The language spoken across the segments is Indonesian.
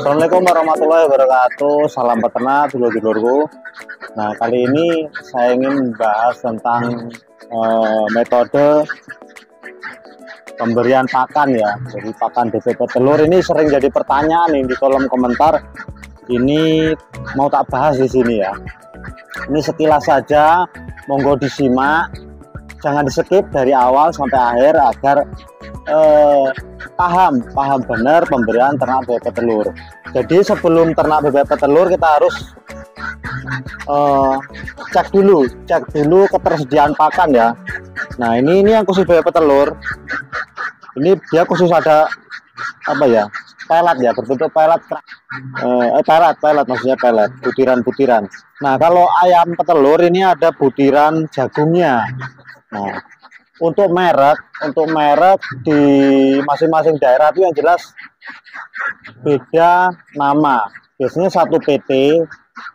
Assalamualaikum warahmatullahi wabarakatuh. Salam peternak dulur-dulurku. Nah, kali ini saya ingin membahas tentang metode pemberian pakan ya. Jadi pakan bebek petelur ini sering jadi pertanyaan nih di kolom komentar. Ini mau tak bahas di sini ya. Ini sekilas saja, monggo disimak. Jangan di skip dari awal sampai akhir agar paham benar pemberian ternak bebek petelur. Jadi sebelum ternak bebek petelur kita harus cek dulu ketersediaan pakan ya. Nah ini yang khusus bebek petelur, ini dia khusus ada apa ya, pelet ya, berbentuk pelet, pelet maksudnya pelet, butiran-butiran. Nah kalau ayam petelur ini ada butiran jagungnya. Nah untuk merek di masing-masing daerah itu yang jelas beda nama. Biasanya satu PT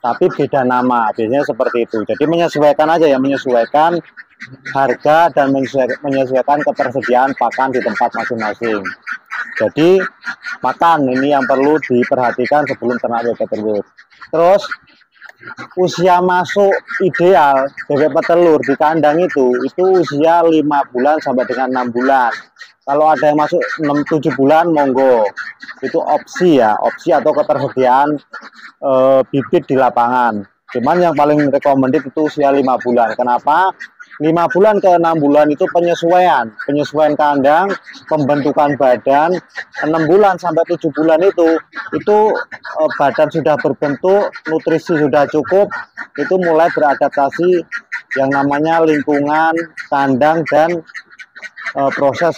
tapi beda nama, biasanya seperti itu. Jadi menyesuaikan aja ya, menyesuaikan harga dan menyesuaikan ketersediaan pakan di tempat masing-masing. Jadi pakan ini yang perlu diperhatikan sebelum ternak bebek petelur. Terus usia masuk ideal bebek petelur di kandang itu usia 5 bulan sampai dengan 6 bulan. Kalau ada yang masuk 6-7 bulan monggo, itu opsi ya, opsi atau ketersediaan bibit di lapangan. Cuman yang paling recommended itu usia 5 bulan. Kenapa? 5 bulan ke 6 bulan itu penyesuaian kandang, pembentukan badan. 6 bulan sampai 7 bulan itu badan sudah berbentuk, nutrisi sudah cukup, itu mulai beradaptasi yang namanya lingkungan, kandang, dan proses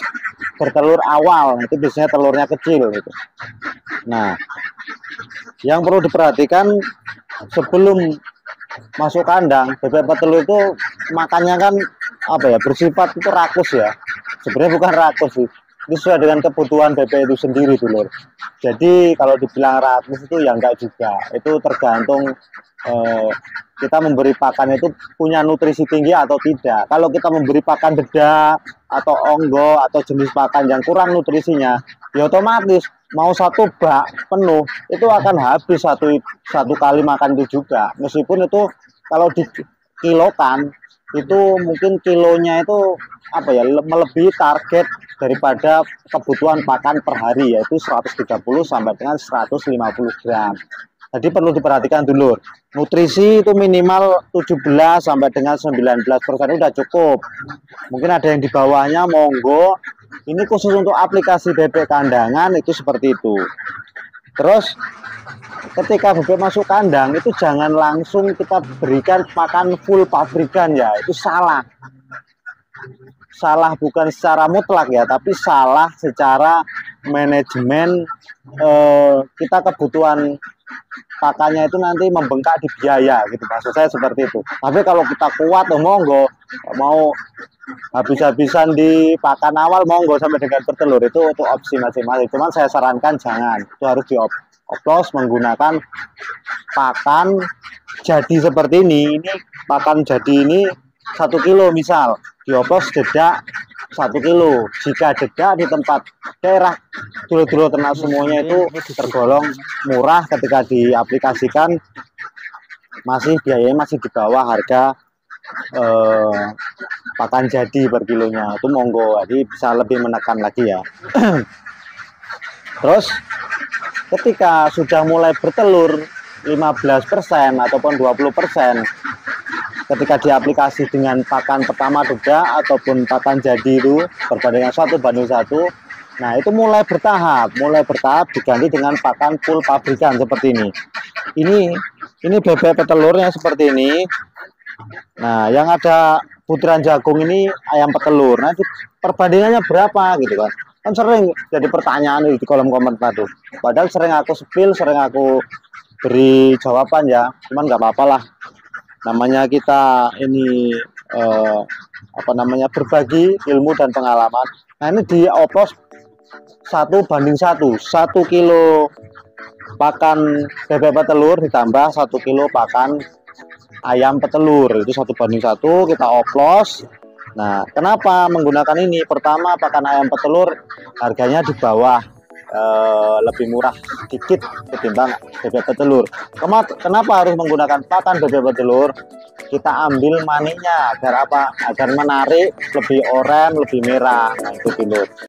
bertelur awal. Itu biasanya telurnya kecil gitu. Nah, yang perlu diperhatikan sebelum masuk kandang, bebek petelur itu makannya kan apa ya, bersifat itu rakus ya. Sebenarnya bukan rakus sih, itu sesuai dengan kebutuhan bebek itu sendiri dulur. Jadi kalau dibilang rakus itu ya enggak juga, itu tergantung kita memberi pakan itu punya nutrisi tinggi atau tidak. Kalau kita memberi pakan dedak atau onggo atau jenis pakan yang kurang nutrisinya, ya otomatis mau satu bak penuh itu akan habis satu kali makan itu juga. Meskipun itu kalau dikilokan itu mungkin kilonya itu apa ya, melebihi target daripada kebutuhan pakan per hari, yaitu 130 sampai dengan 150 gram. Jadi perlu diperhatikan dulu, nutrisi itu minimal 17 sampai dengan 19% udah cukup. Mungkin ada yang di bawahnya, monggo. Ini khusus untuk aplikasi bebek kandangan itu seperti itu. Terus ketika bebek masuk kandang itu jangan langsung kita berikan makan full pabrikan ya, itu salah. Salah bukan secara mutlak ya, tapi salah secara manajemen. Kita kebutuhan pakannya itu nanti membengkak di biaya gitu, maksud saya seperti itu. Tapi kalau kita kuat monggo, mau habis-habisan di pakan awal monggo sampai dengan bertelur, itu opsi masing-masing. Cuman saya sarankan jangan, itu harus dioplos menggunakan pakan jadi seperti ini pakan jadi ini 1 kilo misal, dioplos dedak 1 kilo. Jika dedak di tempat daerah dulur-dulur ternak semuanya itu tergolong murah, ketika diaplikasikan biayanya masih di bawah harga pakan jadi per kilonya, itu monggo, jadi bisa lebih menekan lagi ya. Terus ketika sudah mulai bertelur 15% ataupun 20%, ketika diaplikasi dengan pakan pertama dedak ataupun pakan jadi itu perbandingan 1:1, nah itu mulai bertahap diganti dengan pakan full pabrikan seperti ini. Ini bebek petelurnya seperti ini. Nah yang ada butiran jagung ini ayam petelur. Nah itu perbandingannya berapa gitu kan? Kan sering jadi pertanyaan di kolom komentar tuh. Padahal sering aku spill, sering aku beri jawaban ya. Cuman nggak apa-apa lah. Namanya kita ini berbagi ilmu dan pengalaman. Nah ini dioplos 1:1, 1 kilo pakan bebek petelur ditambah 1 kilo pakan ayam petelur, itu 1:1 kita oplos. Nah kenapa menggunakan ini? Pertama, pakan ayam petelur harganya di bawah lebih murah sedikit ketimbang bebek petelur. Kenapa harus menggunakan pakan bebek petelur? Kita ambil maniknya agar apa? Agar menarik, lebih oranye, lebih merah. Nah, itu dulu.